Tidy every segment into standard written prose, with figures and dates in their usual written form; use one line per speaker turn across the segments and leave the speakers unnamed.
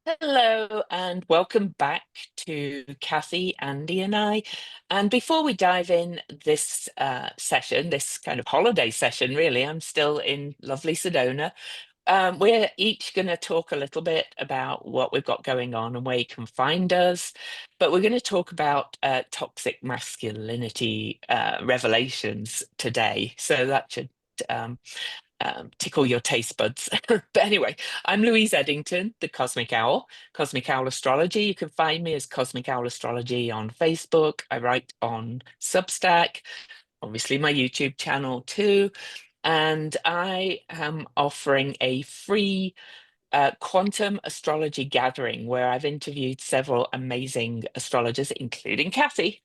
Hello and welcome back to Kathy, Andy, and I. And before we dive in this session, this kind of holiday session, really, I'm still in lovely Sedona. We're each going to talk a little bit about what we've got going on and where you can find us. But we're going to talk about toxic masculinity revelations today. So that should um, tickle your taste buds. But anyway, I'm Louise Edington, the Cosmic Owl, Cosmic Owl Astrology. You can find me as Cosmic Owl Astrology on Facebook. I write on Substack, obviously my YouTube channel too. And I am offering a free quantum astrology gathering where I've interviewed several amazing astrologers, including Kathy.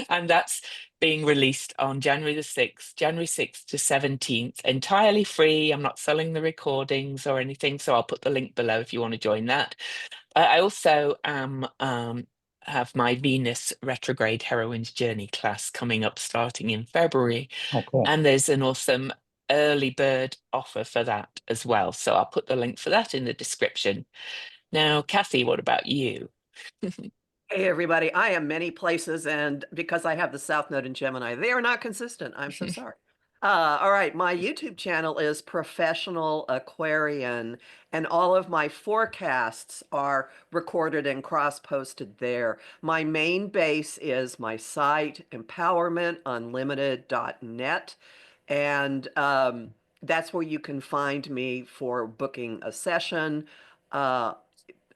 And that's being released on January 6th to 17th, entirely free. I'm not selling the recordings or anything, so I'll put the link below if you want to join that. I also have my Venus retrograde heroine's journey class coming up starting in February.
Oh, cool.
And there's an awesome early bird offer for that as well. So I'll put the link for that in the description. Now, Kathy, what about you?
Hey, everybody. I am many places, and because I have the South Node in Gemini, they are not consistent. I'm so sorry. All right. My YouTube channel is Professional Aquarian, and all of my forecasts are recorded and cross-posted there. My main base is my site, empowermentunlimited.net, and that's where you can find me for booking a session.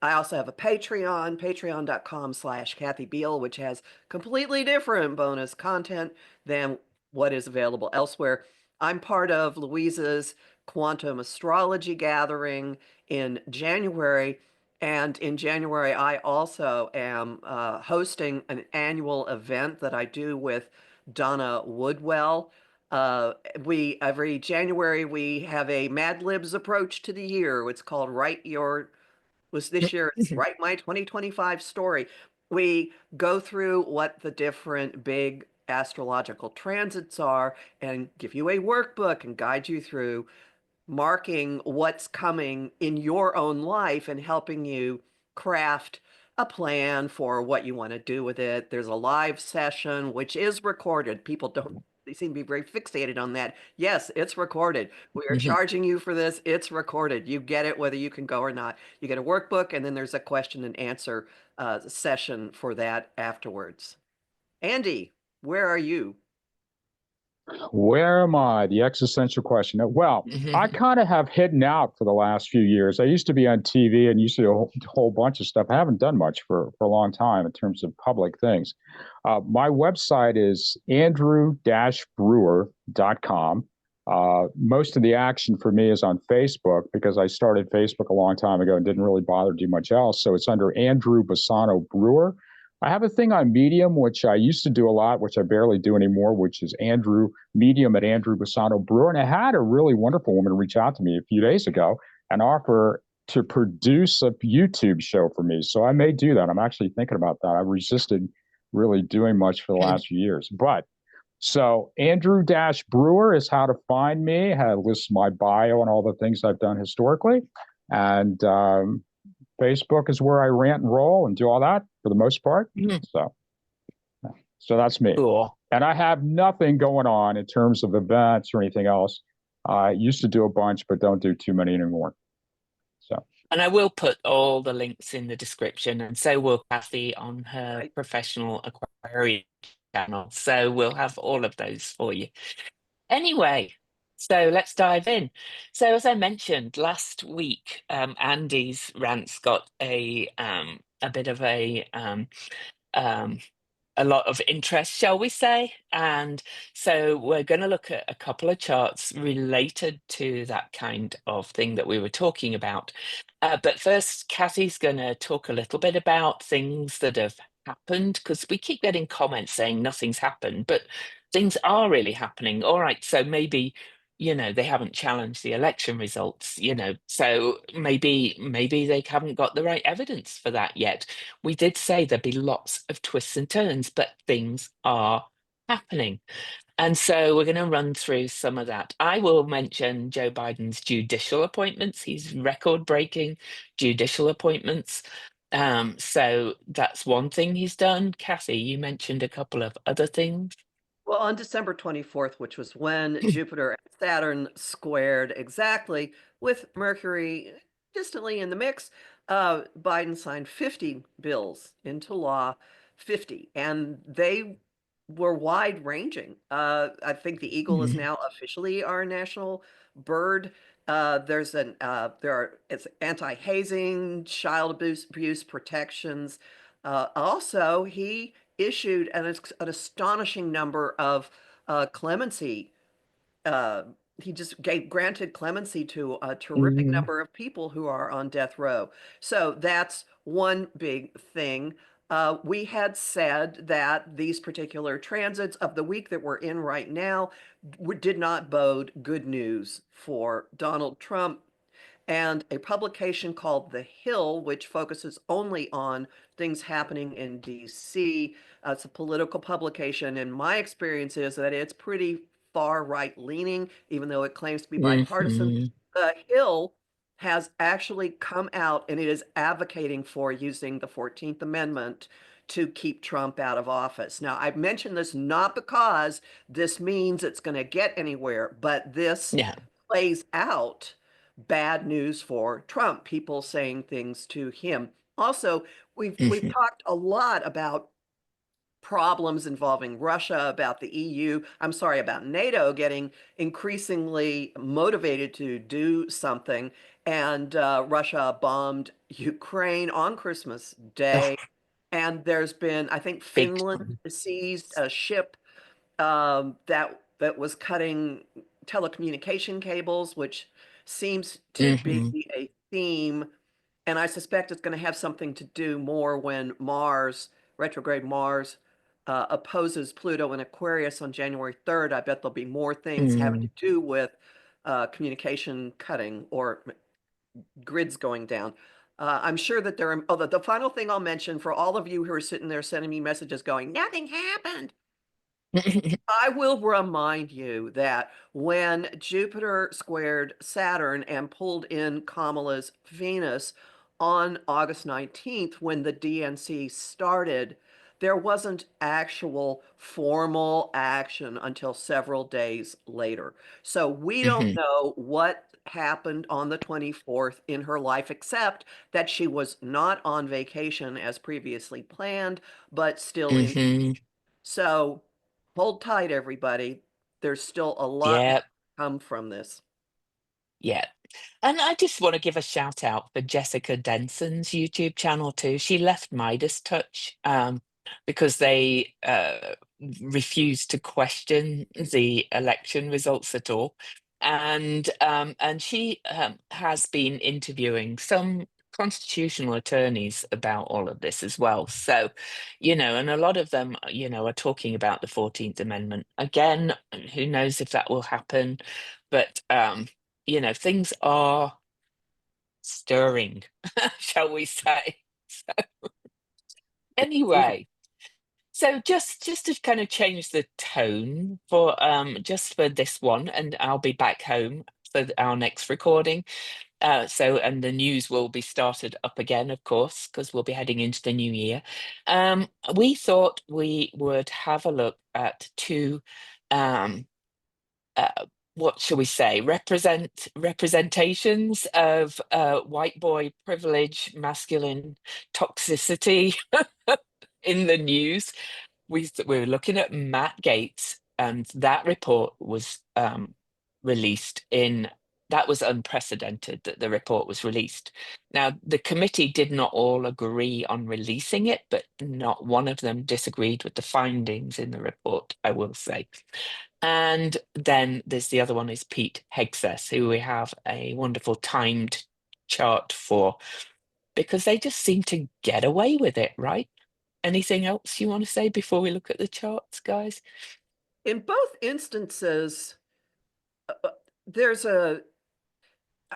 I also have a Patreon, patreon.com/Kathy Biehl, which has completely different bonus content than what is available elsewhere. I'm part of Louise's Quantum Astrology Gathering in January. And in January, I also am hosting an annual event that I do with Donna Woodwell. Every January, we have a Mad Libs approach to the year. It's called Write Your was this year. It's Write My 2025 Story. We go through what the different big astrological transits are and give you a workbook and guide you through marking what's coming in your own life and helping you craft a plan for what you want to do with it. There's a live session, which is recorded. People don't, they seem to be very fixated on that. Yes, it's recorded. We are charging you for this. It's recorded. You get it whether you can go or not. You get a workbook, and then there's a question and answer session for that afterwards. Andy, where are you?
Where am I? The existential question. Well, I kind of have hidden out for the last few years. I used to be on TV and used to do a whole bunch of stuff. I haven't done much for a long time in terms of public things. My website is andrew-brewer.com. Most of the action for me is on Facebook because I started Facebook a long time ago and didn't really bother to do much else. So it's under Andrew Bassano Brewer. I have a thing on Medium, which I used to do a lot, which I barely do anymore, which is Medium at Andrew Bassano Brewer. And I had a really wonderful woman reach out to me a few days ago and offer to produce a YouTube show for me. So I may do that. I'm actually thinking about that. I resisted really doing much for the last few years. But so Andrew-Brewer is how to find me. I list my bio and all the things I've done historically. And Facebook is where I rant and roll and do all that for the most part. So that's me.
Cool.
And I have nothing going on in terms of events or anything else. I used to do a bunch, but don't do too many anymore. So.
And I will put all the links in the description, and so will Kathy on her Professional Aquarian channel. So we'll have all of those for you. Anyway, so let's dive in. So as I mentioned last week, Andy's rants got a bit of a lot of interest, shall we say? And so we're going to look at a couple of charts related to that kind of thing that we were talking about. But first, Kathy's going to talk a little bit about things that have happened, because we keep getting comments saying nothing's happened, but things are really happening. All right, so maybe they haven't challenged the election results, so maybe they haven't got the right evidence for that yet. We did say there'd be lots of twists and turns, but things are happening. And so we're going to run through some of that. I will mention Joe Biden's judicial appointments. He's record-breaking judicial appointments. So that's one thing he's done. Kathy, you mentioned a couple of other things.
Well, on December 24th, which was when Jupiter and Saturn squared exactly with Mercury distantly in the mix, Biden signed 50 bills into law, 50, and they were wide ranging. I think the eagle is
Mhm.
now officially our national bird. It's anti-hazing, child abuse protections. Also, he issued an astonishing number of clemency. Uh, he just granted clemency to a terrific
Mhm.
number of people who are on death row. So that's one big thing. We had said that these particular transits of the week that we're in right now did not bode good news for Donald Trump, and a publication called The Hill, which focuses only on things happening in DC. It's a political publication, and my experience is that it's pretty far right leaning, even though it claims to be bipartisan.
Mhm.
The Hill has actually come out and it is advocating for using the 14th Amendment to keep Trump out of office. Now, I've mentioned this not because this means it's going to get anywhere, but this
Yeah.
plays out bad news for Trump, people saying things to him. Also, we've
Mhm.
talked a lot about problems involving Russia, about the EU, I'm sorry, about NATO getting increasingly motivated to do something. And Russia bombed Ukraine on Christmas
Oh,
Day. And there's been, I think
big
Finland
time.
seized a ship that was cutting telecommunication cables, which seems to be
Mhm.
a theme. And I suspect it's going to have something to do more when Mars, retrograde Mars, opposes Pluto in Aquarius on January 3rd. I bet there'll be more things having to
Mm.
do with communication cutting or grids going down. I'm sure that there are, oh, the final thing I'll mention for all of you who are sitting there sending me messages going, nothing happened. I will remind you that when Jupiter squared Saturn and pulled in Kamala's Venus on August 19th, when the DNC started, there wasn't actual formal action until several days later. So we don't
Mhm.
know what happened on the 24th in her life, except that she was not on vacation as previously planned, but still in.
Mhm.
So hold tight, everybody. There's still a lot more
Yeah.
to come from this.
Yeah. And I just want to give a shout out for Jessica Denson's YouTube channel too. She left Midas Touch because they refused to question the election results at all. And she has been interviewing some constitutional attorneys about all of this as well. So, and a lot of them, are talking about the 14th Amendment. Again, who knows if that will happen, but things are stirring, shall we say. So,
Mhm.
anyway, so just to kind of change the tone for just for this one, and I'll be back home for our next recording. And the news will be started up again, of course, because we'll be heading into the new year. We thought we would have a look at two um, what shall we say, representations of white boy privilege, masculine toxicity in the news. We were looking at Matt Gaetz, and that report was released in. That was unprecedented that the report was released. Now, the committee did not all agree on releasing it, but not one of them disagreed with the findings in the report, I will say. And then there's the other one is Pete Hegseth, who we have a wonderful timed chart for, because they just seem to get away with it, right? Anything else you want to say before we look at the charts, guys?
In both instances, there's a,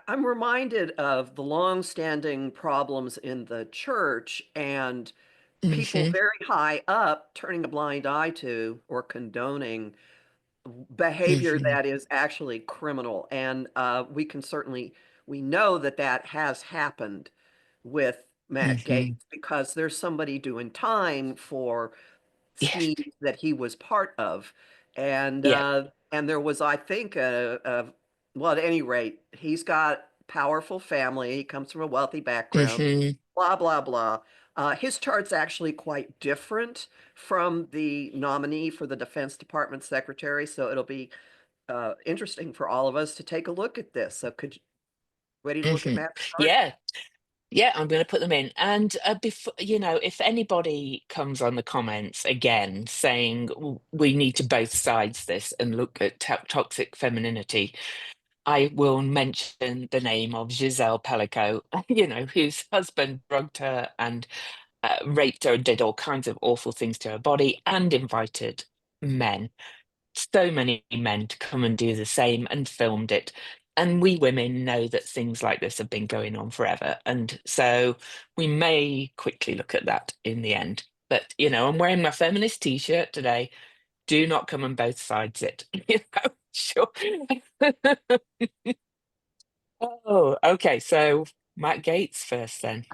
I'm reminded of the long-standing problems in the church and people
Hmm.
very high up turning a blind eye to or condoning behavior
Hmm.
that is actually criminal. And we know that that has happened with Matt Gaetz
Hmm.
because there's somebody doing time for
Yes.
schemes that he was part of. And
Yeah.
there was, I think, well, at any rate, he's got powerful family. He comes from a wealthy background,
Hmm.
blah, blah, blah. His chart's actually quite different from the nominee for the Defense Department secretary, so it'll be interesting for all of us to take a look at this. So, ready to look at
Hmm.
Matt's chart?
Yeah. Yeah, I'm going to put them in. And before, if anybody comes on the comments again saying we need to both sides this and look at toxic femininity, I will mention the name of Giselle Pellico, whose husband drugged her and raped her, did all kinds of awful things to her body, and invited men, so many men, to come and do the same and filmed it. And we women know that things like this have been going on forever. And so we may quickly look at that in the end. But, I'm wearing my feminist t-shirt today. Do not come on both sides it. Sure. Oh, okay. So Matt Gaetz first then.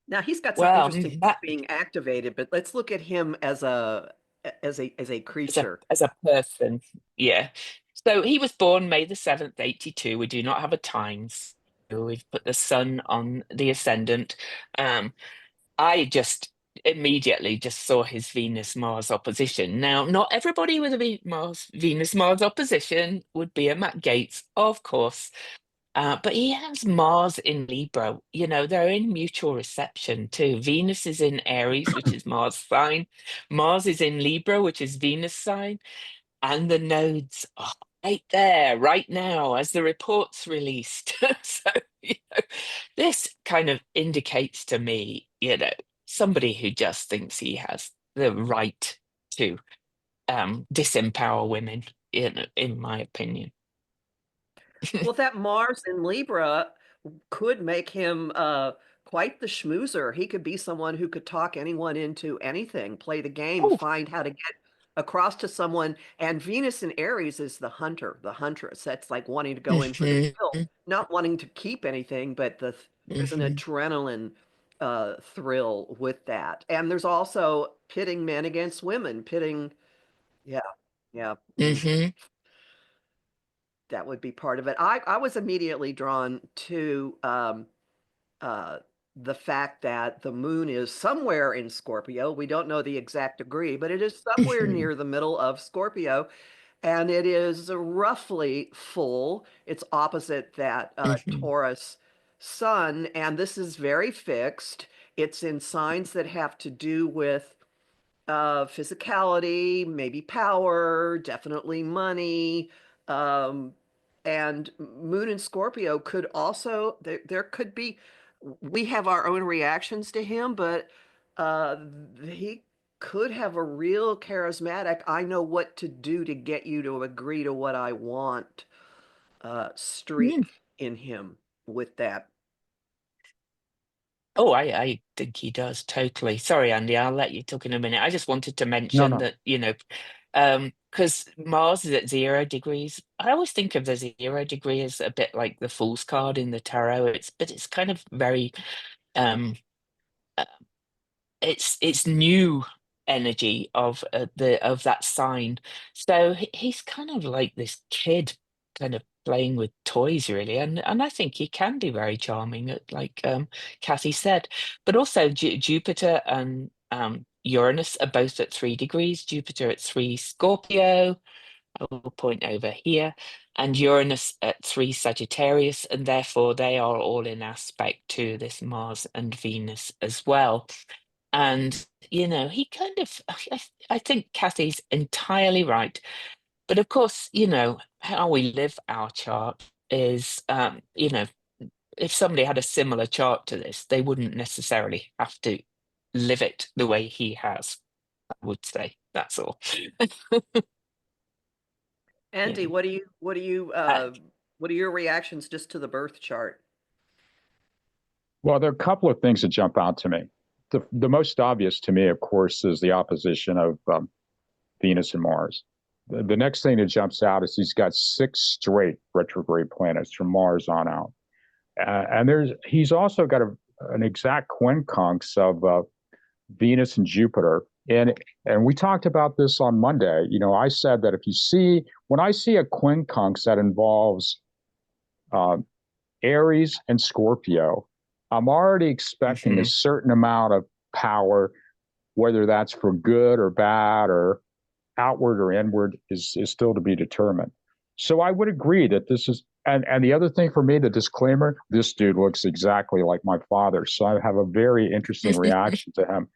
Now he's got some
Well,
interesting things
Matt,
being activated, but let's look at him as a
as a
creature.
person, yeah. So he was born May 7th, 1982. We do not have a time. So we've put the sun on the ascendant. Um, I just immediately just saw his Venus-Mars opposition. Now, not everybody with a Venus-Mars opposition would be a Matt Gaetz, of course. But he has Mars in Libra. They're in mutual reception too. Venus is in Aries, which is Mars sign. Mars is in Libra, which is Venus sign. And the nodes are right there, right now, as the report's released. So, this kind of indicates to me, somebody who just thinks he has the right to disempower women, in my opinion.
Well, that Mars in Libra could make him quite the schmoozer. He could be someone who could talk anyone into anything, play the game,
Oh.
find how to get across to someone. And Venus in Aries is the hunter, the huntress. That's like wanting to go in for the
Hmm.
kill, not wanting to keep anything, but there's an
Hmm.
adrenaline thrill with that. And there's also pitting men against women, yeah, yeah.
Hmm.
That would be part of it. I was immediately drawn to uh, the fact that the moon is somewhere in Scorpio. We don't know the exact degree, but it is somewhere
Hmm.
near the middle of Scorpio, and it is roughly full. It's opposite that
Hmm.
Taurus sun, and this is very fixed. It's in signs that have to do with physicality, maybe power, definitely money. Um, and Moon and Scorpio could also, there could be, we have our own reactions to him, but uh, he could have a real charismatic, I know what to do to get you to agree to what I want streak in him with that.
Oh, I think he does totally. Sorry, Andy, I'll let you talk in a minute. I just wanted to
No,
mention
no.
that, because Mars is at 0 degrees. I always think of the 0 degree as a bit like the Fool's card in the tarot. But it's kind of very um it's new energy of that sign. So he's kind of like this kid kind of playing with toys really, and I think he can be very charming, like Kathy said. But also Jupiter and Uranus are both at 3 degrees. Jupiter at 3 Scorpio, I will point over here, and Uranus at 3 Sagittarius, and therefore they are all in aspect to this Mars and Venus as well. And, he kind of, I think Kathy's entirely right. But of course, how we live our chart is, if somebody had a similar chart to this, they wouldn't necessarily have to live it the way he has, I would say. That's all.
Andy,
Yeah. Uh,
what are your reactions just to the birth chart?
Well, there are a couple of things that jump out to me. The most obvious to me, of course, is the opposition of Venus and Mars. The next thing that jumps out is he's got 6 straight retrograde planets from Mars on out. And he's also got an exact quincunx of Venus and Jupiter. And we talked about this on Monday. You know, I said that when I see a quincunx that involves Aries and Scorpio, I'm already expecting a certain amount of power, whether that's for good or bad or outward or inward is still to be determined. So I would agree that this is, and the other thing for me, the disclaimer, this dude looks exactly like my father. So I have a very interesting reaction to him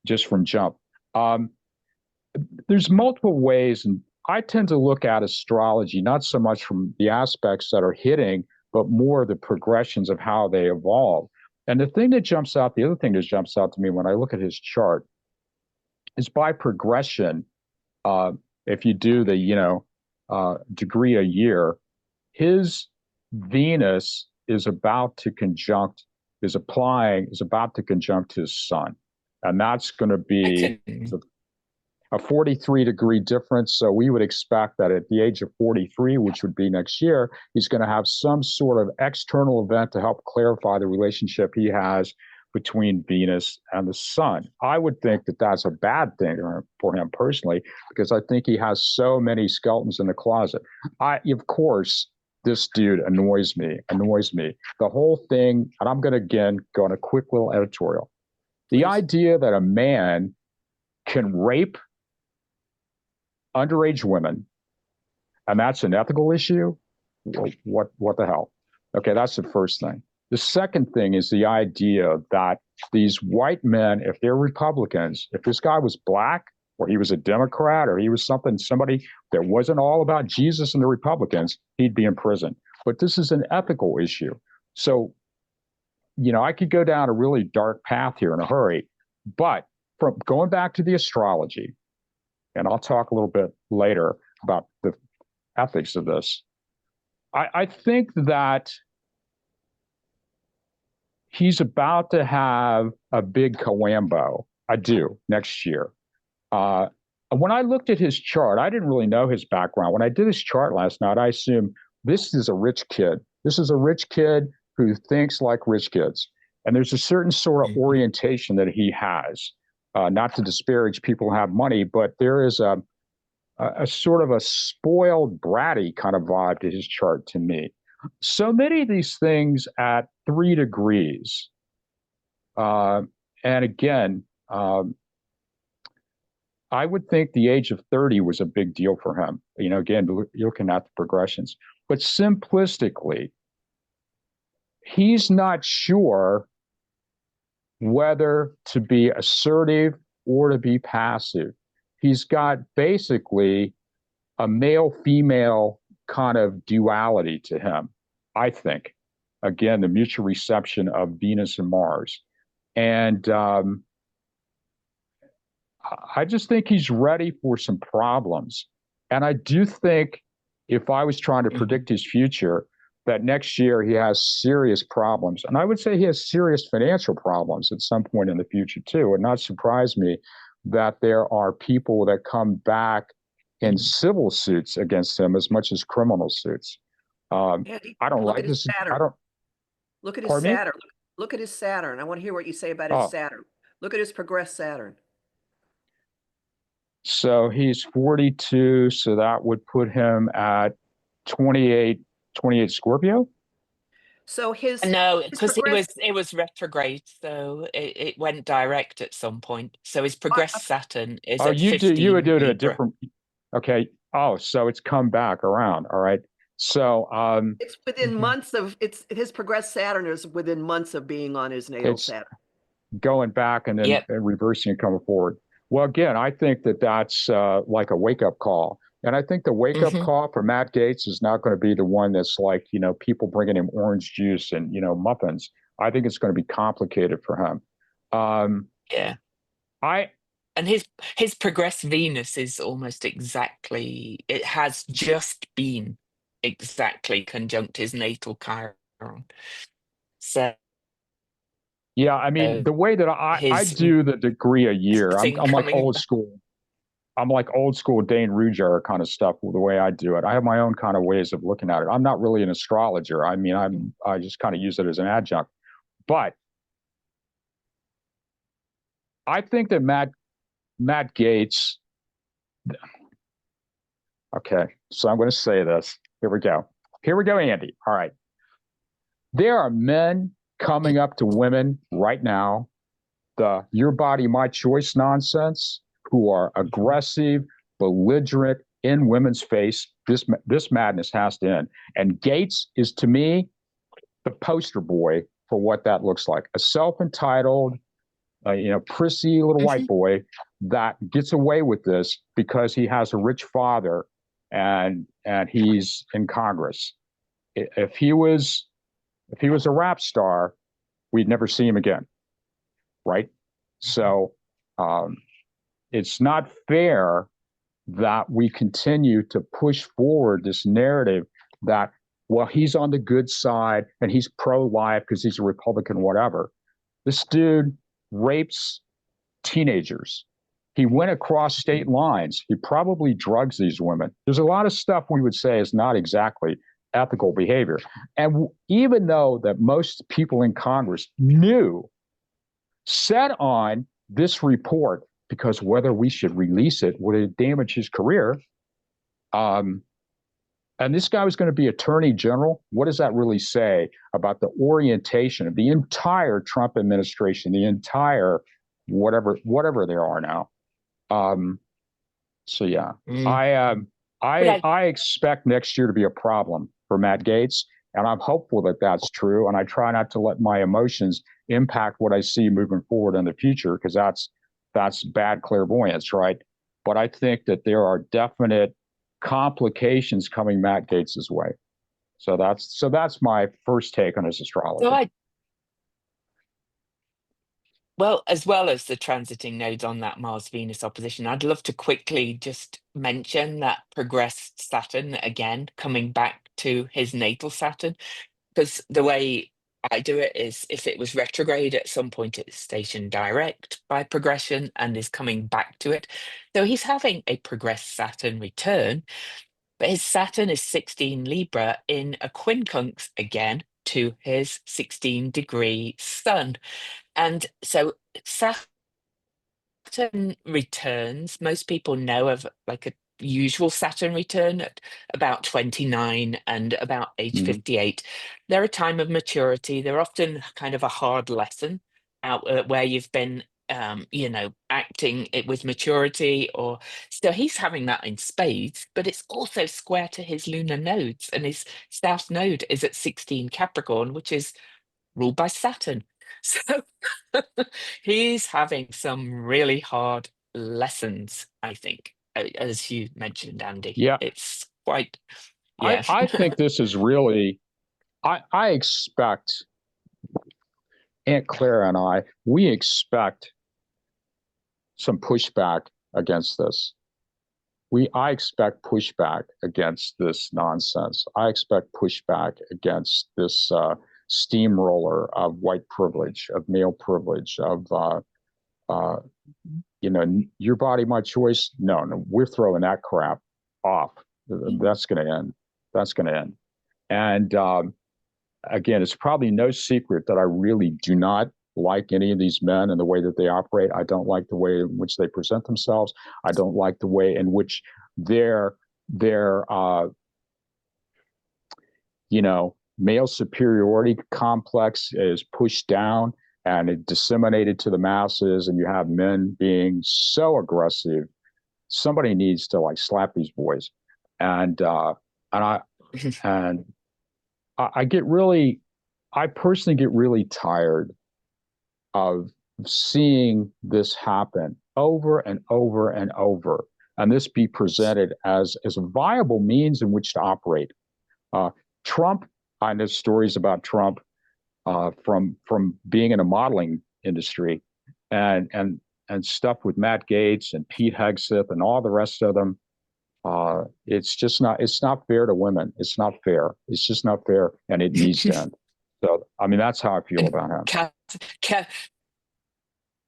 just from jump. There's multiple ways, and I tend to look at astrology, not so much from the aspects that are hitting, but more the progressions of how they evolve. And the other thing that jumps out to me when I look at his chart is by progression. If you do the, degree a year, his Venus is about to conjunct his sun. And that's going to be a 43-degree difference. So we would expect that at the age of 43, which would be next year, he's going to have some sort of external event to help clarify the relationship he has between Venus and the sun. I would think that that's a bad thing for him personally, because I think he has so many skeletons in the closet. Of course, this dude annoys me. The whole thing, and I'm going to again go on a quick little editorial. The idea that a man can rape underage women, and that's an ethical issue, what the hell? Okay, that's the first thing. The second thing is the idea that these white men, if they're Republicans, if this guy was black or he was a Democrat or he was somebody that wasn't all about Jesus and the Republicans, he'd be in prison. But this is an ethical issue. So, I could go down a really dark path here in a hurry, but from going back to the astrology, and I'll talk a little bit later about the ethics of this, I think that he's about to have a big Calambo. I do, next year. When I looked at his chart, I didn't really know his background. When I did his chart last night, I assumed this is a rich kid. This is a rich kid who thinks like rich kids. And there's a certain sort of orientation that he has. Not to disparage people who have money, but there is a sort of a spoiled, bratty kind of vibe to his chart to me. So many of these things at 3 degrees. And again, I would think the age of 30 was a big deal for him. Again, looking at the progressions. But simplistically, he's not sure whether to be assertive or to be passive. He's got basically a male-female kind of duality to him, I think. Again, the mutual reception of Venus and Mars. And I just think he's ready for some problems. And I do think if I was trying to predict his future, that next year he has serious problems. And I would say he has serious financial problems at some point in the future, too. It would not surprise me that there are people that come back in civil suits against him as much as criminal suits.
Andy,
I don't like this.
Look at his Saturn. Look at his Saturn. I want to hear what you say about his Saturn. Look at his progressed Saturn.
So he's 42, so that would put him at 28 Scorpio.
So
no, because it was retrograde, so it went direct at some point. So his progressed Saturn is at 15.
You would do it a different. Okay. Oh, so it's come back around. All right. So
it's within months of his progressed Saturn is within months of being on his natal Saturn.
Going back and then reversing and coming forward. Well, again, I think that's like a wake-up call. And I think the wake-up call for Matt Gaetz is not going to be the one that's like, people bringing him orange juice and, muffins. I think it's going to be complicated for him.
And his progressed Venus is almost exactly, it has just been exactly conjunct his natal Chiron. So
yeah, I mean, the way that I do the degree a year, I'm like old school. I'm like old school Dane Ruger kind of stuff the way I do it. I have my own kind of ways of looking at it. I'm not really an astrologer. I mean, I just kind of use it as an adjunct. But I think that Matt Gaetz. Okay, so I'm going to say this. Here we go. Here we go, Andy. All right. There are men coming up to women right now, the your body, my choice nonsense, who are aggressive, belligerent in women's face. This madness has to end. And Gaetz is, to me, the poster boy for what that looks like. A self-entitled, prissy little white boy that gets away with this because he has a rich father and he's in Congress. If he was a rap star, we'd never see him again, right? So it's not fair that we continue to push forward this narrative that, well, he's on the good side and he's pro-life because he's a Republican, whatever. This dude rapes teenagers. He went across state lines. He probably drugs these women. There's a lot of stuff we would say is not exactly ethical behavior. And even though that most people in Congress set on this report because whether we should release it would damage his career. And this guy was going to be attorney general. What does that really say about the orientation of the entire Trump administration, the entire whatever there are now? So yeah, I expect next year to be a problem for Matt Gaetz, and I'm hopeful that that's true. And I try not to let my emotions impact what I see moving forward in the future, because that's bad clairvoyance, right? But I think that there are definite complications coming Matt Gaetz's way. So that's my first take on his astrology.
Well, as well as the transiting nodes on that Mars-Venus opposition, I'd love to quickly just mention that progressed Saturn again, coming back to his natal Saturn, because the way I do it is if it was retrograde at some point, it's stationed direct by progression and is coming back to it. So he's having a progressed Saturn return, but his Saturn is 16 Libra in a quincunx again to his 16-degree Sun. And so Saturn returns, most people know of like a usual Saturn return at about 29 and about age 58. They're a time of maturity. They're often kind of a hard lesson out where you've been, acting it with maturity, or so he's having that in spades, but it's also square to his lunar nodes, and his south node is at 16 Capricorn, which is ruled by Saturn. So he's having some really hard lessons, I think, as you mentioned, Andy.
Yeah.
It's quite, yeah.
I think this is really, I expect, Aunt Clara and we expect some pushback against this. I expect pushback against this nonsense. I expect pushback against this steamroller of white privilege, of male privilege, of your body, my choice. No, we're throwing that crap off. That's going to end. That's going to end. And again, it's probably no secret that I really do not like any of these men and the way that they operate. I don't like the way in which they present themselves. I don't like the way in which their male superiority complex is pushed down and it disseminated to the masses, and you have men being so aggressive. Somebody needs to like slap these boys. And I personally get really tired of seeing this happen over and over and over, and this be presented as a viable means in which to operate. Trump, I know stories about Trump from being in a modeling industry, and stuff with Matt Gaetz and Pete Hegseth and all the rest of them. It's not fair to women. It's not fair. It's just not fair, and it needs to end. So, I mean, that's how I feel about him.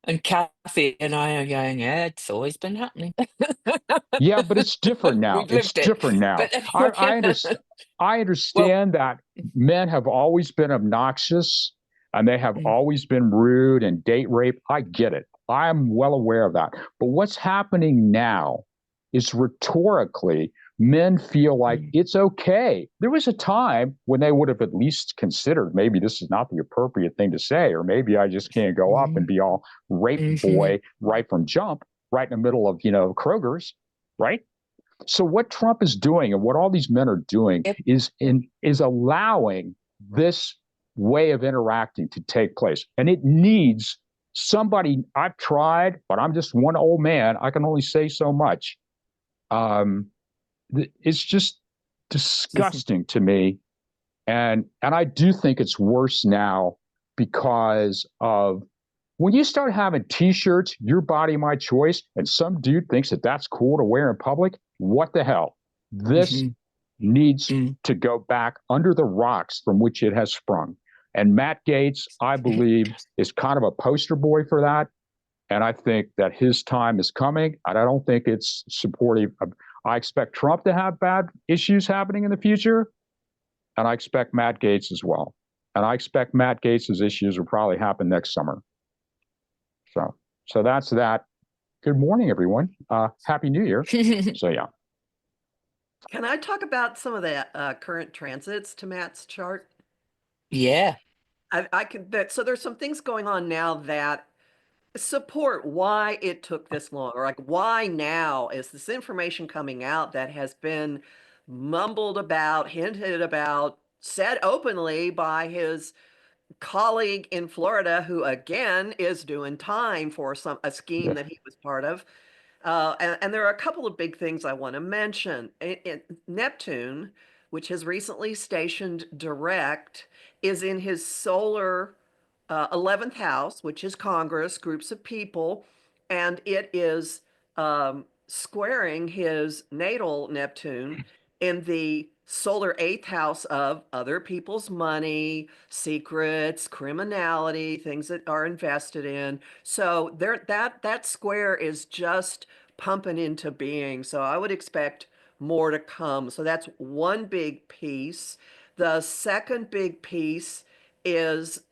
And Kathy and I are going, yeah, it's always been happening.
Yeah, but it's different now.
We've
It's
lived it.
different now.
But
I understand. I
well,
understand that men have always been obnoxious and they have
mm,
always been rude and date rape. I get it. I'm well aware of that. But what's happening now is rhetorically, men feel like
mm,
it's okay. There was a time when they would have at least considered maybe this is not the appropriate thing to say, or maybe I just can't go up and
mm,
be all rape
mhm.
boy right from jump, right in the middle of, Kroger's, right? So what Trump is doing and what all these men are doing
Yep.
is allowing this way of interacting to take place. And it needs somebody. I've tried, but I'm just one old man. I can only say so much. Um, it's just disgusting to me. And I do think it's worse now because of when you start having t-shirts, your body, my choice, and some dude thinks that that's cool to wear in public, what the hell? This
Mhm,
needs
mm,
to go back under the rocks from which it has sprung. And Matt Gaetz, I
mhm,
believe, is kind of a poster boy for that. And I think that his time is coming. And I don't think it's supportive of, I expect Trump to have bad issues happening in the future. And I expect Matt Gaetz as well. And I expect Matt Gaetz's issues will probably happen next summer. So, so that's that. Good morning, everyone. Happy New Year. So yeah.
Can I talk about some of the current transits to Matt's chart?
yeah.
I can that so there's some things going on now that support why it took this long, or like why now is this information coming out that has been mumbled about, hinted about, said openly by his colleague in Florida, who again is doing time for a scheme
Yeah.
that he was part of. And there are a couple of big things I want to mention. Neptune, which has recently stationed direct, is in his solar 11th house, which is Congress, groups of people, and it is squaring his natal Neptune in the solar eighth house of other people's money, secrets, criminality, things that are invested in. So there, that square is just pumping into being. So I would expect more to come. So that's one big piece. The second big piece is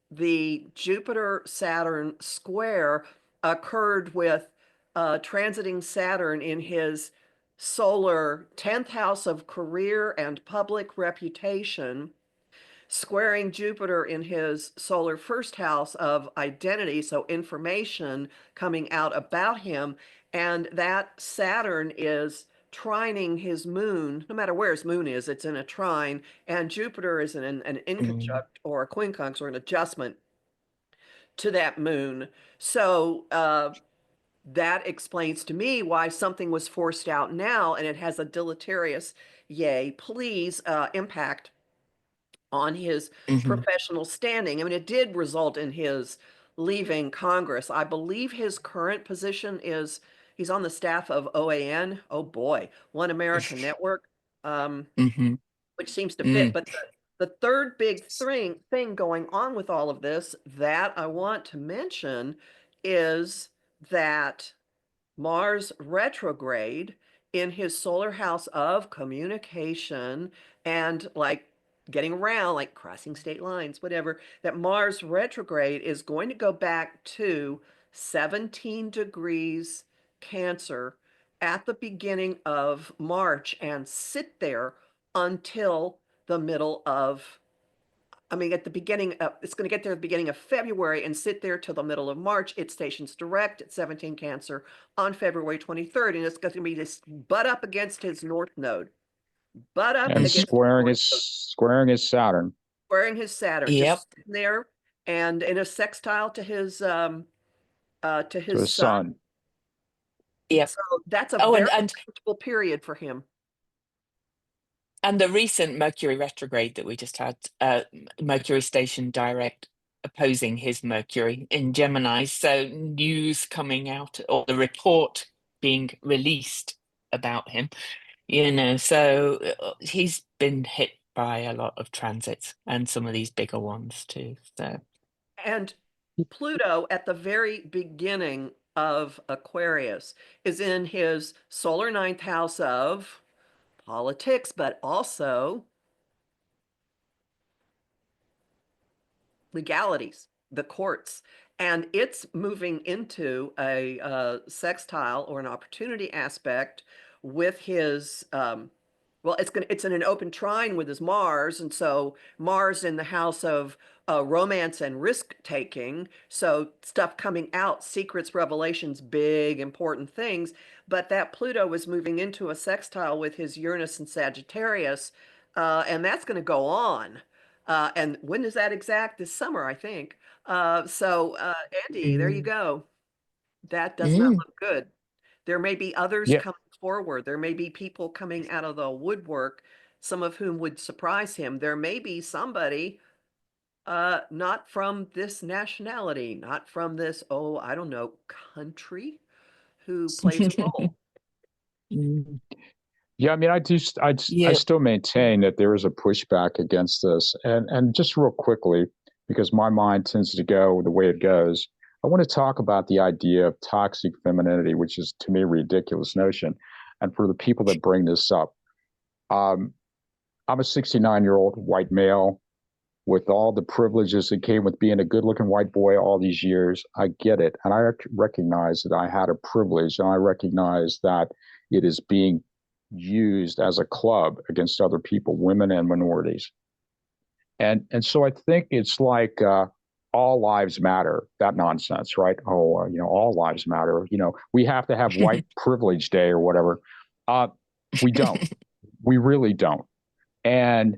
the Jupiter Saturn square occurred with transiting Saturn in his solar 10th house of career and public reputation, squaring Jupiter in his solar first house of identity, so information coming out about him. And that Saturn is trining his moon. No matter where his moon is, it's in a trine, and Jupiter is in an
Mm,
inconjunct or a quincunx or an adjustment to that moon. So that explains to me why something was forced out now and it has a deleterious, yay, please, impact on his
mhm,
professional standing. I mean, it did result in his leaving Congress. I believe his current position is he's on the staff of OAN. Oh boy, One American Network, um,
mhm,
which seems to fit.
mm,
But the third big thing going on with all of this that I want to mention is that Mars retrograde in his solar house of communication and like getting around, like crossing state lines, whatever, that Mars retrograde is going to go back to 17 degrees Cancer at the beginning of March and sit there until the middle of at the beginning of, it's going to get there at the beginning of February and sit there till the middle of March. It stations direct at 17 Cancer on February 23rd. And it's going to be this butt up against his North Node, butt up
And
mhm.
against his North Node,
squaring his Saturn.
squaring his Saturn,
Yep.
just sitting there and in a sextile to
To
his
his
sun.
son.
Yep.
So that's a
Oh,
very
and
comfortable period for him.
and the recent Mercury retrograde that we just had, Mercury station direct opposing his Mercury in Gemini. So news coming out or the report being released about him, so he's been hit by a lot of transits and some of these bigger ones too. So
And Pluto at the very beginning of Aquarius is in his solar ninth house of politics, but also legalities, the courts. And it's moving into a sextile or an opportunity aspect with his well, it's in an open trine with his Mars, and so Mars in the house of romance and risk taking. So stuff coming out, secrets, revelations, big important things. But that Pluto was moving into a sextile with his Uranus and Sagittarius, and that's going to go on. And when is that exact? This summer, I think. Andy, there you
Mm.
go. That does not
Mm.
look good. There may be others
Yeah.
coming forward. There may be people coming out of the woodwork, some of whom would surprise him. There may be somebody not from this nationality, not from this, oh, I don't know, country, who plays a role.
Mm.
Yeah, I mean, I
Yeah.
still maintain that there is a pushback against this. And just real quickly, because my mind tends to go the way it goes, I want to talk about the idea of toxic femininity, which is to me a ridiculous notion. And for the people that bring this up, um, I'm a 69-year-old white male with all the privileges that came with being a good-looking white boy all these years. I get it, and I recognize that I had a privilege, and I recognize that it is being used as a club against other people, women and minorities. And so I think it's like all lives matter, that nonsense, right? Oh, all lives matter. We have to have white privilege day or whatever. We don't. We really don't. And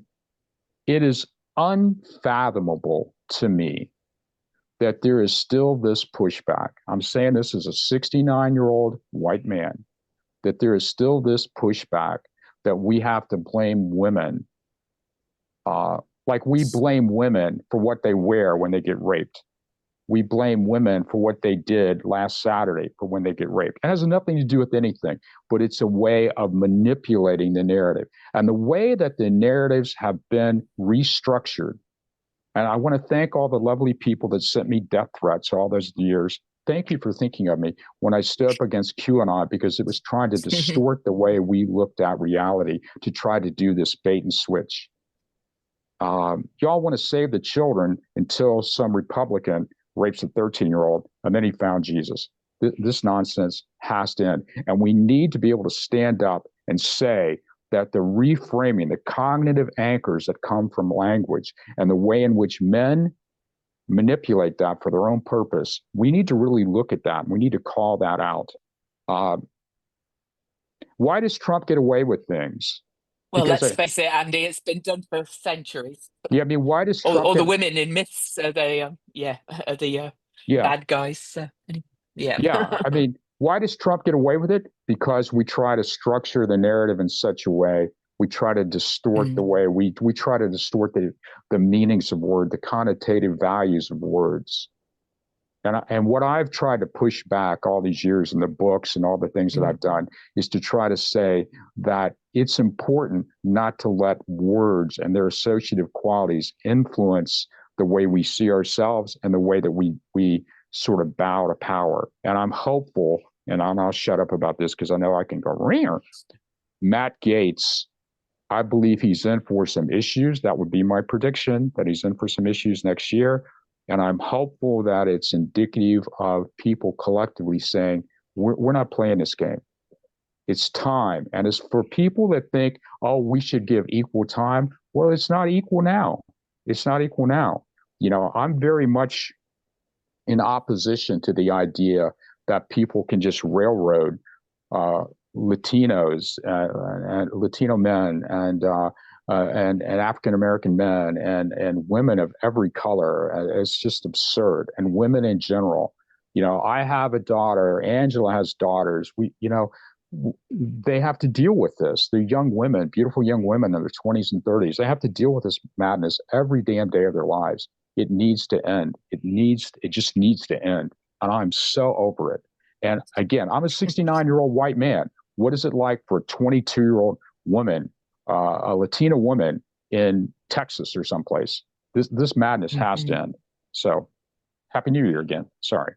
it is unfathomable to me that there is still this pushback. I'm saying this as a 69-year-old white man, that there is still this pushback that we have to blame women. Like we blame women for what they wear when they get raped. We blame women for what they did last Saturday for when they get raped. It has nothing to do with anything, but it's a way of manipulating the narrative. And the way that the narratives have been restructured, and I want to thank all the lovely people that sent me death threats all those years. Thank you for thinking of me when I stood up against QAnon, because it was trying to distort the way we looked at reality to try to do this bait and switch. Y'all want to save the children until some Republican rapes a 13-year-old, and then he found Jesus. This nonsense has to end. And we need to be able to stand up and say that the reframing, the cognitive anchors that come from language and the way in which men manipulate that for their own purpose, we need to really look at that. We need to call that out. Why does Trump get away with things?
Well,
Because
let's face it, Andy, it's been done for centuries.
yeah, I mean, why does Trump
Or the
get?
women in myths are the
Yeah,
bad guys. Yeah.
yeah. I mean, why does Trump get away with it? Because we try to structure the narrative in such a way. We try to distort the
Mm.
way we try to distort the meanings of words, the connotative values of words. And what I've tried to push back all these years in the books and all the things that
Mm.
I've done is to try to say that it's important not to let words and their associative qualities influence the way we see ourselves and the way that we sort of bow to power. And I'm hopeful, and I'll shut up about this because I know I can go ringer. Matt Gaetz, I believe he's in for some issues. That would be my prediction, that he's in for some issues next year. And I'm hopeful that it's indicative of people collectively saying, we're not playing this game. It's time. And it's for people that think, oh, we should give equal time. Well, it's not equal now. It's not equal now. I'm very much in opposition to the idea that people can just railroad Latinos and Latino men and African American men and women of every color. It's just absurd. And women in general. I have a daughter. Angela has daughters. They have to deal with this. They're young women, beautiful young women in their 20s and 30s. They have to deal with this madness every damn day of their lives. It needs to end. It just needs to end. And I'm so over it. And again, I'm a 69-year-old white man. What is it like for a 22-year-old woman, a Latina woman in Texas or someplace? This madness has to end. So Happy New Year again. Sorry.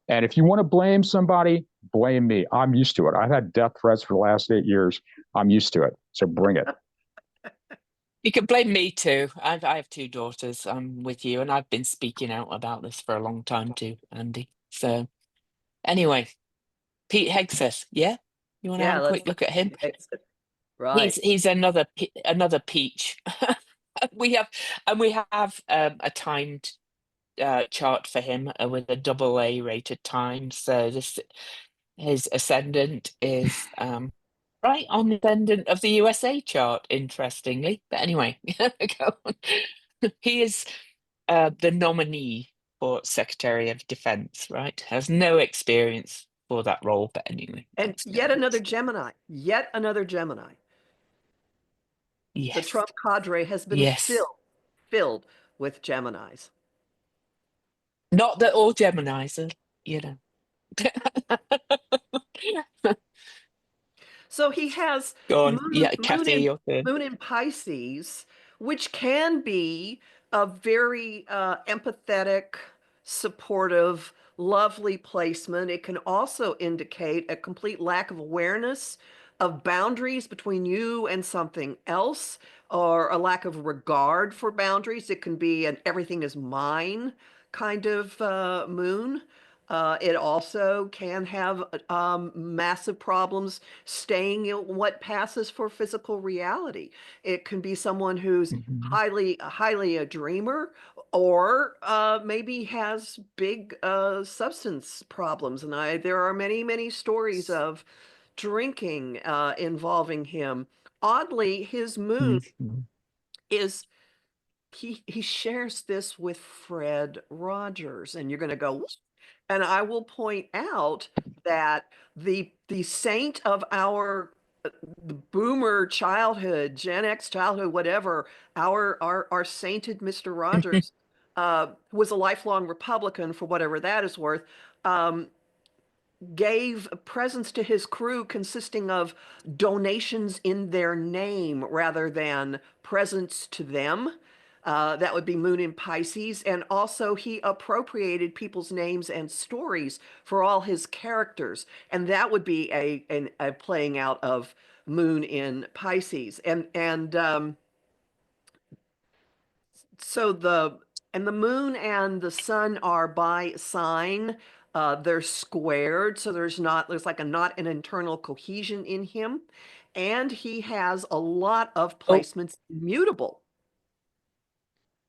And if you want to blame somebody, blame me. I'm used to it. I've had death threats for the last 8 years. I'm used to it. So bring it.
You can blame me too. I have two daughters. I'm with you, and I've been speaking out about this for a long time too, Andy. So anyway, Pete Hegseth, yeah? You want to have
Yeah,
a quick look at him?
right.
He's another peach. We have a timed chart for him with a double A rated time. So his ascendant is right on the ascendant of the USA chart, interestingly. But anyway, go on. He is the nominee for Secretary of Defense, right? Has no experience for that role, but anyway.
And yet another Gemini. Yet another Gemini. The
Yes,
Trump cadre has been
yes.
filled with Geminis.
Not that all Geminis are, you know.
So he has
Go on.
moon,
Yeah,
moon
Kathy,
in
your turn.
moon in Pisces, which can be a very empathetic, supportive, lovely placement. It can also indicate a complete lack of awareness of boundaries between you and something else, or a lack of regard for boundaries. It can be an everything is mine kind of moon. It also can have massive problems staying in what passes for physical reality. It can be someone who's
Mhm.
highly a dreamer, or maybe has big substance problems. And there are many stories of drinking involving him. Oddly, his moon
Mhm.
is he shares this with Fred Rogers, and you're going to go, and I will point out that the saint of our the boomer childhood, Gen X childhood, whatever, our sainted Mr. Rogers was a lifelong Republican for whatever that is worth. Um, Gave presents to his crew consisting of donations in their name rather than presents to them. That would be Moon in Pisces. And also, he appropriated people's names and stories for all his characters. And that would be a playing out of Moon in Pisces. And so the moon and the sun are by sign. They're squared, so there's like a not an internal cohesion in him. And he has a lot of
Oh,
placements mutable,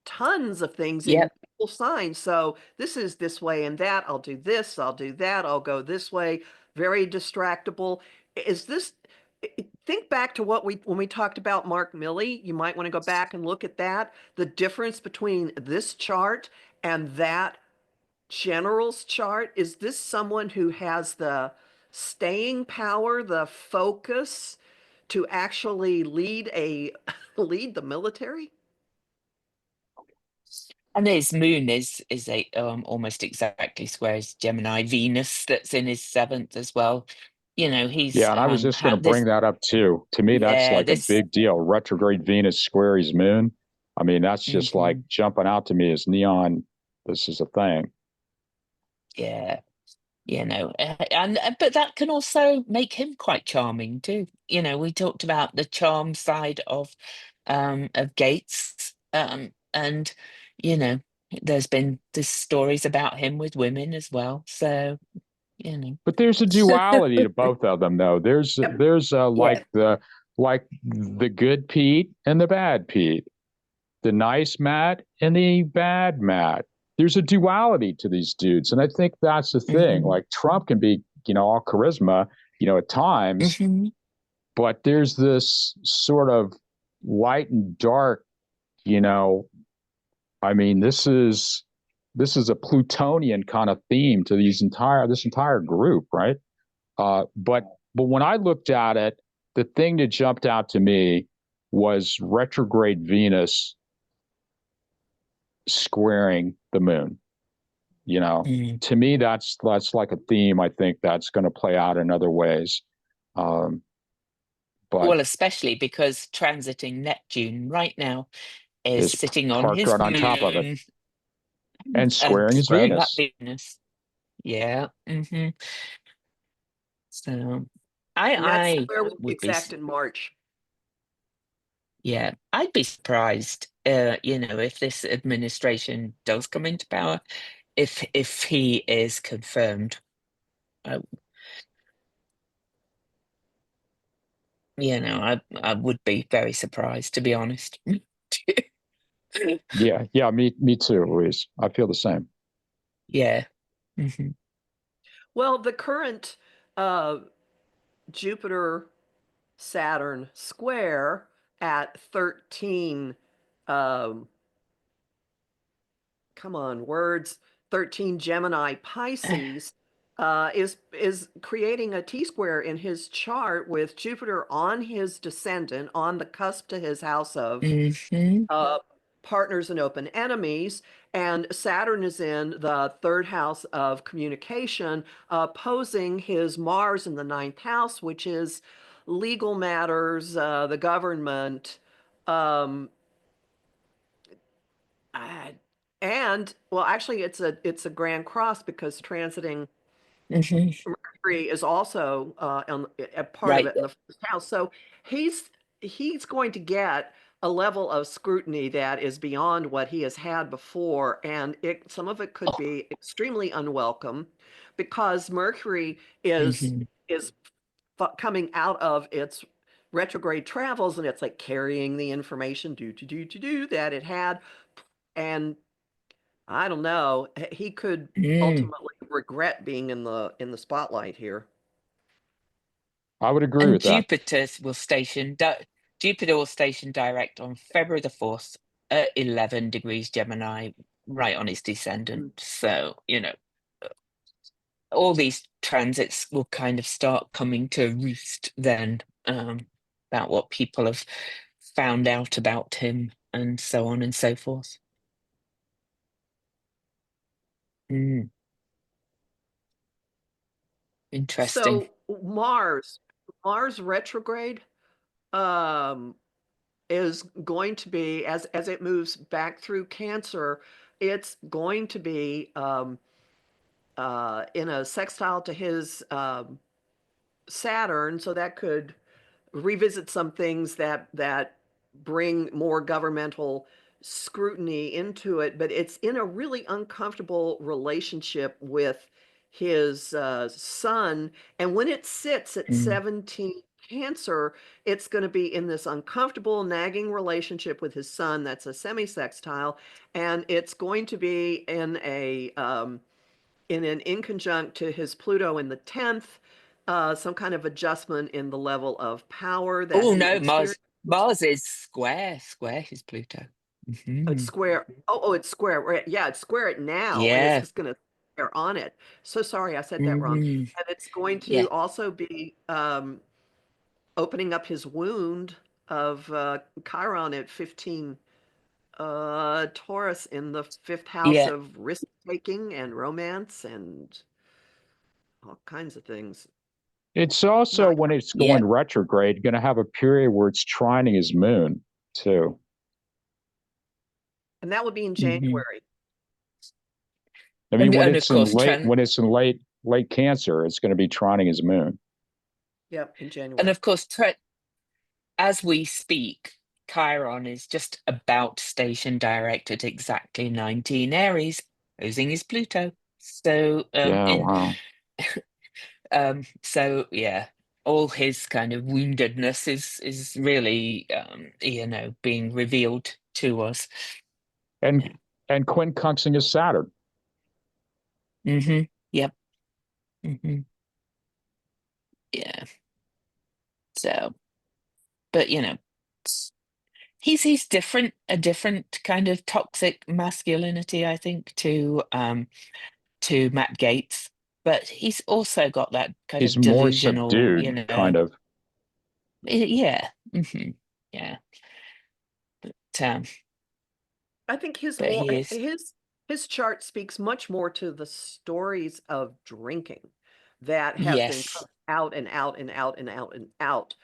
tons of things in
yep.
mutable signs. So this is this way and that. I'll do this, I'll do that, I'll go this way. Very distractible. Is this think back to what we when we talked about Mark Milley, you might want to go back and look at that. The difference between this chart and that general's chart. Is this someone who has the staying power, the focus to actually lead a lead the military?
And his moon is a almost exactly square as Gemini. Venus that's in his seventh as well. You know, he's
Yeah, and I was just going to
had
bring
this.
that up too. To me, that's
Yeah,
like a
this.
big deal. Retrograde Venus square his moon. I mean, that's just like
Mhm.
jumping out to me as neon. This is a thing.
Yeah, you know, and but that can also make him quite charming too. You know, we talked about the charm side of Gaetz, and you know, there's stories about him with women as well. So you know,
But there's a duality to both of them, though.
Yep.
There's
yeah.
like the good Pete and the bad Pete, the nice Matt and the bad Matt. There's a duality to these dudes, and I think that's the thing.
Hmm.
Like Trump can be, all charisma, at times,
Hmm.
but there's this sort of light and dark. You know, I mean, this is a Plutonian kind of theme to this entire group, right? But when I looked at it, the thing that jumped out to me was retrograde Venus squaring the moon. You know,
Mm.
to me, that's like a theme. I think that's going to play out in other ways. Um, but
Well, especially because transiting Neptune right now is
is
sitting on
parked
his
right on top of it.
moon.
And
And
squaring his
squaring that
Venus.
Venus. Yeah. So
And that
I
square will be
would be,
exact in March.
yeah, I'd be surprised, if this administration does come into power, if he is confirmed. I, I would be very surprised, to be honest.
Yeah, me too, Louise. I feel the same.
Yeah. Hmm.
Well, the current uh, Jupiter Saturn square at 13, um, come on, words, 13 Gemini Pisces, is creating a T-square in his chart with Jupiter on his descendant, on the cusp to his house of
Hmm.
uh, partners and open enemies. And Saturn is in the third house of communication, opposing his Mars in the ninth house, which is legal matters, the government, um, uh, and well, actually, it's a grand cross because transiting
Hmm.
Mercury is also a part of
Right.
it in the first house. So he's he's going to get a level of scrutiny that is beyond what he has had before, and some of it could be extremely unwelcome because Mercury is
Hmm.
is coming out of its retrograde travels, and it's like carrying the information do that it had, and I don't know, he could
Mm.
ultimately regret being in the spotlight here.
I would agree
And
with that.
Jupiter will station direct on February the 4th at 11 degrees Gemini, right on his descendant. So, all these transits will kind of start coming to roost then, about what people have found out about him and so on and so forth. Mm, interesting.
So Mars retrograde um, is going to be as it moves back through Cancer, it's going to be in a sextile to his Saturn, so that could revisit some things that bring more governmental scrutiny into it, but it's in a really uncomfortable relationship with his son. And when it sits at
Mm.
17 Cancer, it's going to be in this uncomfortable, nagging relationship with his son. That's a semi-sextile, and it's going to be in an inconjunct to his Pluto in the 10th, some kind of adjustment in the level of power that
Oh
he
no,
experiences.
Mars is square. Square is Pluto.
It's
Hmm.
square. Oh, it's square. Right. Yeah, it's square it now, and it's
Yeah.
just going to square on it. So sorry, I said that wrong.
Hmm.
And it's going
Yeah.
to also be opening up his wound of Chiron at 15 Taurus in the fifth house
Yeah.
of risk taking and romance and all kinds of things.
It's also,
Not
when it's
Yeah.
going retrograde, going to have a period where it's trining his moon too.
And that would be in
Hmm.
January.
I mean,
And of course,
late Cancer, it's going to be trining his moon.
Yep, in
and
January.
of course, as we speak, Chiron is just about station direct at exactly 19 Aries, losing his Pluto. So
Yeah, wow.
so yeah, all his kind of woundedness is really being revealed to us.
And
Yeah.
quincunxing his Saturn.
Mm-hmm. Yep. Mm-hmm. Yeah. So, but he's different, a different kind of toxic masculinity, I think, to Matt Gaetz, but he's also got that kind
He's
of
more
delusional,
subdued, kind of.
yeah, yeah, um,
I think
but he is,
his chart speaks much more to the stories of drinking that have been
yes,
coming out and out and out and out and out.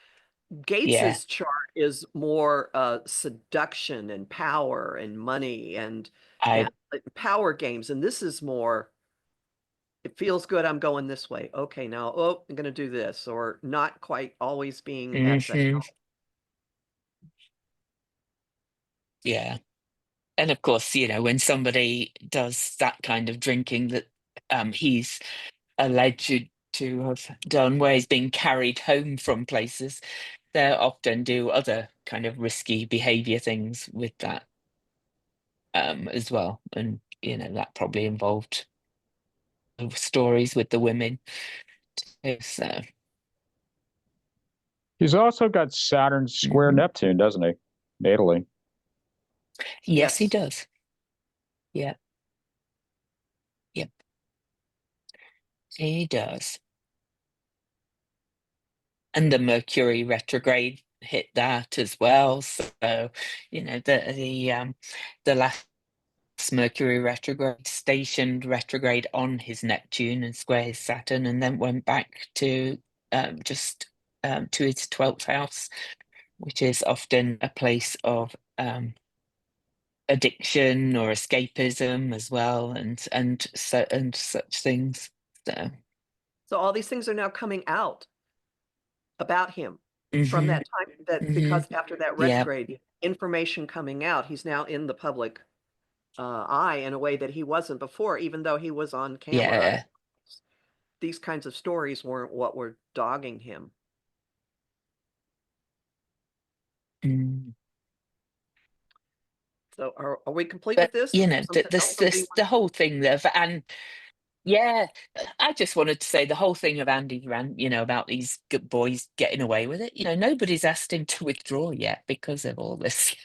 Gaetz's chart is more seduction and power and money and
I
power games, and this is more, it feels good, I'm going this way. Okay, now, oh, I'm going to do this, or not quite always being at the helm.
Yeah. And of course, you know, when somebody does that kind of drinking that he's alleged to have done, where he's being carried home from places, they often do other kind of risky behavior things with that as well. And, you know, that probably involved stories with the women too, so.
He's also got Saturn square Neptune, doesn't he? Natally.
Yes, he does. Yeah. Yep. He does. And the Mercury retrograde hit that as well. So, you know, the last Mercury retrograde stationed retrograde on his Neptune and square his Saturn, and then went back to just to his 12th house, which is often a place of addiction or escapism as well, and such things.
So all these things are now coming out about him from that time, that because after that retrograde, information coming out, he's now in the public eye in a way that he wasn't before, even though he was on camera.
Yeah.
These kinds of stories weren't what were dogging him. So are we complete with this?
You know, the whole thing of, and yeah, I just wanted to say the whole thing of Andy's rant, you know, about these good boys getting away with it. You know, nobody's asked him to withdraw yet because of all this.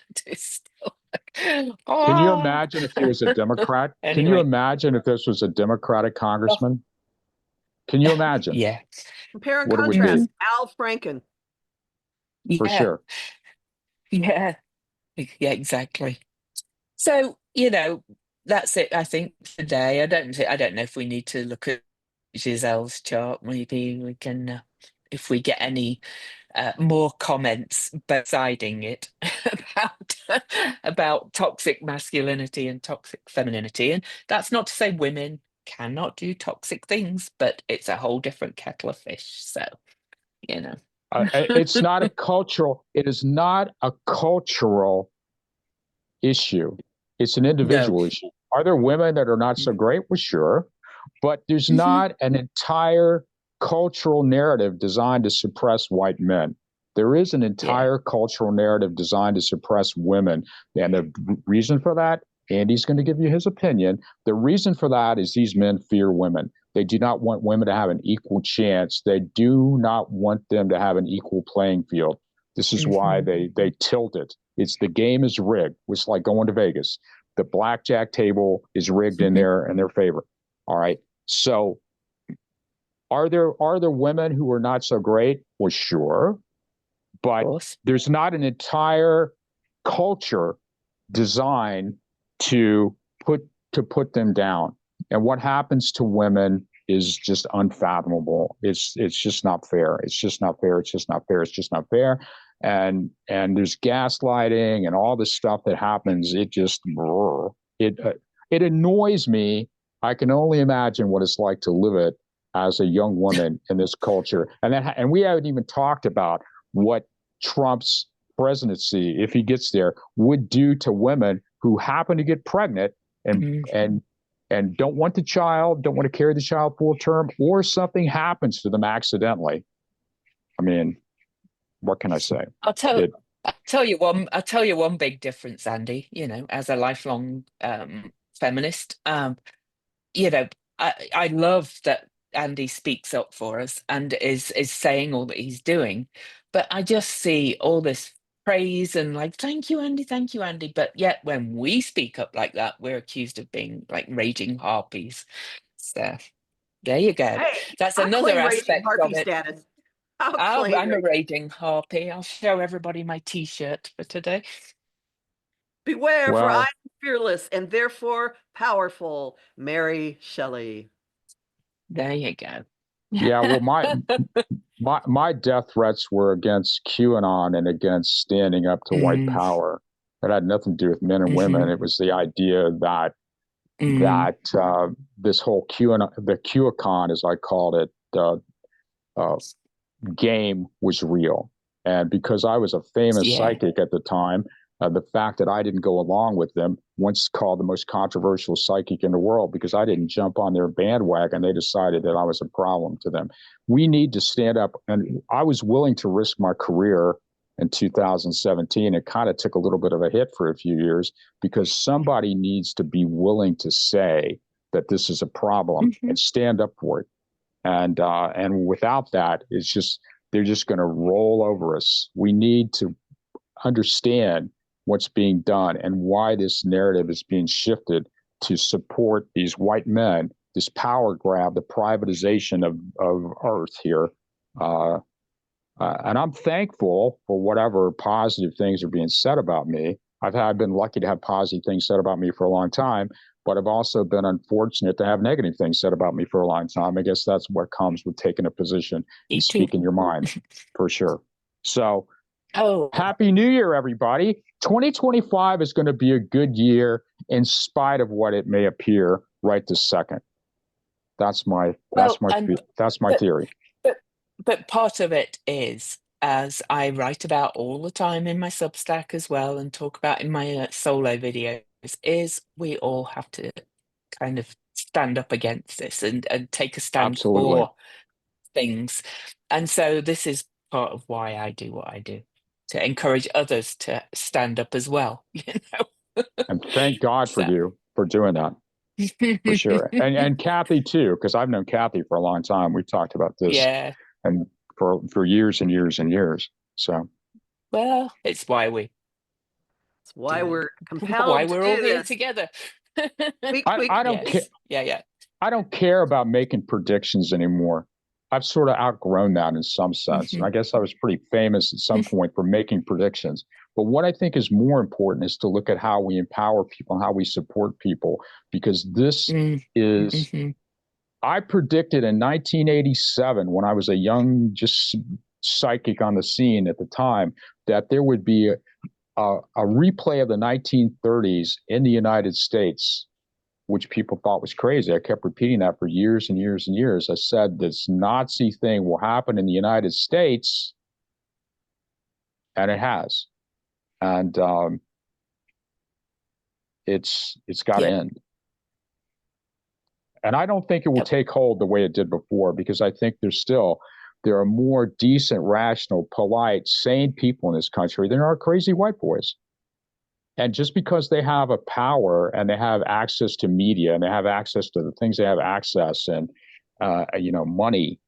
Can you imagine if he was a Democrat?
Anyway.
Can you imagine if this was a Democratic congressman? Can you imagine?
Yeah.
Compare and contrast. Al Franken.
For sure.
Yeah. Yeah, exactly. So, you know, that's it, I think, today. I don't know if we need to look at Giselle's chart. Maybe we can, if we get any more comments siding it about toxic masculinity and toxic femininity. And that's not to say women cannot do toxic things, but it's a whole different kettle of fish. So, you know.
It's not a cultural, it is not a cultural issue. It's an individual issue. Are there women that are not so great? Well, sure. But there's not an entire cultural narrative designed to suppress white men. There is an entire cultural narrative designed to suppress women. And the reason for that, Andy's going to give you his opinion. The reason for that is these men fear women. They do not want women to have an equal chance. They do not want them to have an equal playing field. This is why they tilt it. It's the game is rigged. It's like going to Vegas. The blackjack table is rigged in their favor. All right. So are there women who are not so great? Well, sure. But there's not an entire culture designed to put them down. And what happens to women is just unfathomable. It's just not fair. It's just not fair. It's just not fair. It's just not fair. And there's gaslighting and all this stuff that happens. It just it annoys me. I can only imagine what it's like to live it as a young woman in this culture. And we haven't even talked about what Trump's presidency, if he gets there, would do to women who happen to get pregnant and don't want the child, don't want to carry the child full term, or something happens to them accidentally. I mean, what can I say?
I'll tell you one big difference, Andy, you know, as a lifelong feminist. You know, I love that Andy speaks up for us and is saying all that he's doing, but I just see all this praise and like, thank you, Andy. But yet when we speak up like that, we're accused of being like raging harpies. So there you go.
Hey,
That's
I
another
claim
aspect
harpy
of it.
status.
I'm a raging harpy. I'll show everybody my t-shirt for today.
Beware, for I am fearless and therefore powerful, Mary Shelley.
There you go.
Yeah, well, my death threats were against QAnon and against standing up to white
Mm,
power. It had nothing to do with men and women.
mhm,
It was the idea that
mm,
this whole QAnon, the QAcon, as I called it, uh, game was real. And because I was a famous
yeah.
psychic at the time, the fact that I didn't go along with them, once called the most controversial psychic in the world, because I didn't jump on their bandwagon, they decided that I was a problem to them. We need to stand up. And I was willing to risk my career in 2017. It kind of took a little bit of a hit for a few years because somebody needs to be willing to say that this is a problem
Mhm,
and stand up for it. And without that, it's just they're just going to roll over us. We need to understand what's being done and why this narrative is being shifted to support these white men, this power grab, the privatization of Earth here. Uh, and I'm thankful for whatever positive things are being said about me. I've been lucky to have positive things said about me for a long time, but I've also been unfortunate to have negative things said about me for a long time. I guess that's what comes with taking a position
me
and
too.
speaking your mind, for sure. So
Oh,
Happy New Year, everybody. 2025 is going to be a good year in spite of what it may appear right this second. That's my that's
well,
my that's my
but
theory.
but but part of it is, as I write about all the time in my Substack as well, and talk about in my solo videos, is we all have to kind of stand up against this and take a stand
Absolutely.
for things. And so this is part of why I do what I do, to encourage others to stand up as well, you know.
And thank God for
So
you for doing that. For sure. And Kathy too, because I've known Kathy for a long time. We've talked about this
yeah,
and for years and years and years. So
well, it's why we
That's why
do
we're
why
compelled to
we're all
do
here
this.
together.
We
I don't care.
Yes. Yeah, yeah.
I don't care about making predictions anymore. I've sort of outgrown that in some sense. And
Hmm.
I guess I was pretty famous at some point for making predictions. But what I think is more important is to look at how we empower people and how we support people, because this
Mm,
is,
hmm.
I predicted in 1987, when I was a young, just psychic on the scene at the time, that there would be a replay of the 1930s in the United States, which people thought was crazy. I kept repeating that for years and years and years. I said this Nazi thing will happen in the United States, and it has, and it's got to
Yeah.
end. And I don't think it will
Yep.
take hold the way it did before, because I think there are more decent, rational, polite, sane people in this country than there are crazy white boys. And just because they have a power and they have access to media and they have access to the things they have access and money,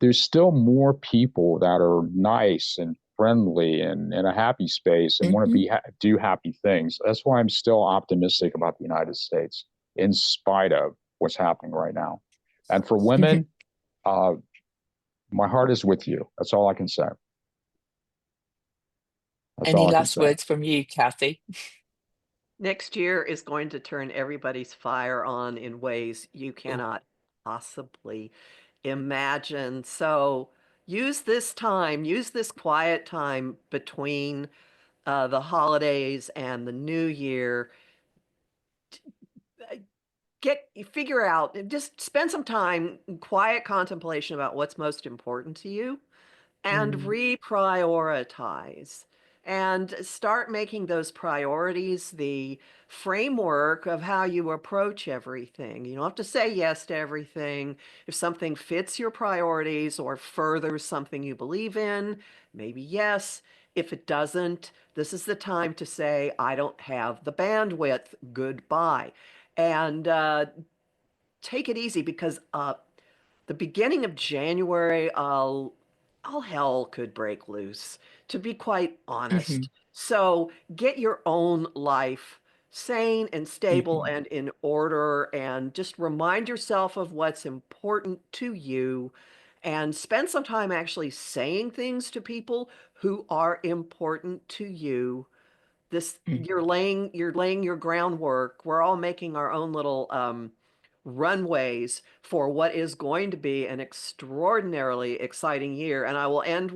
there's still more people that are nice and friendly and in a happy space and want to
Hmm.
do happy things. That's why I'm still optimistic about the United States in spite of what's happening right now. And for women, uh, my heart is with you. That's all I can say. That's
Any
all I can
last
say.
words from you, Kathy?
Next year is going to turn everybody's fire on in ways you
Ooh.
cannot possibly imagine. So use this time, use this quiet time between the holidays and the new year. Figure out, just spend some time in quiet contemplation about what's most important to you and
Mm,
reprioritize and start making those priorities the framework of how you approach everything. You don't have to say yes to everything. If something fits your priorities or furthers something you believe in, maybe yes. If it doesn't, this is the time to say, I don't have the bandwidth, goodbye. And take it easy because the beginning of January, all hell could break loose, to be quite
hmm.
honest. So get your own life sane and stable
Hmm.
and in order, and just remind yourself of what's important to you, and spend some time actually saying things to people who are important to you. This
Mm,
you're laying your groundwork. We're all making our own little runways for what is going to be an extraordinarily exciting year. And I will end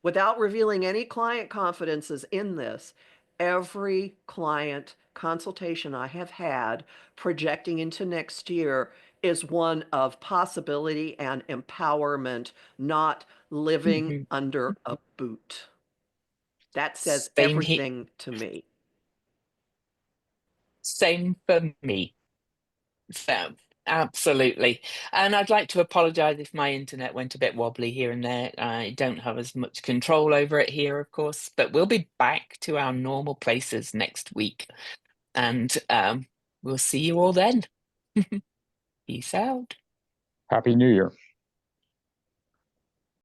without revealing any client confidences in this, every client consultation I have had projecting into next year is one of possibility and empowerment, not living
Mhm.
under a boot. That says
Same here.
everything to me.
Same for me. So, absolutely. And I'd like to apologize if my internet went a bit wobbly here and there. I don't have as much control over it here, of course, but we'll be back to our normal places next week. And we'll see you all then. Peace out.
Happy New Year.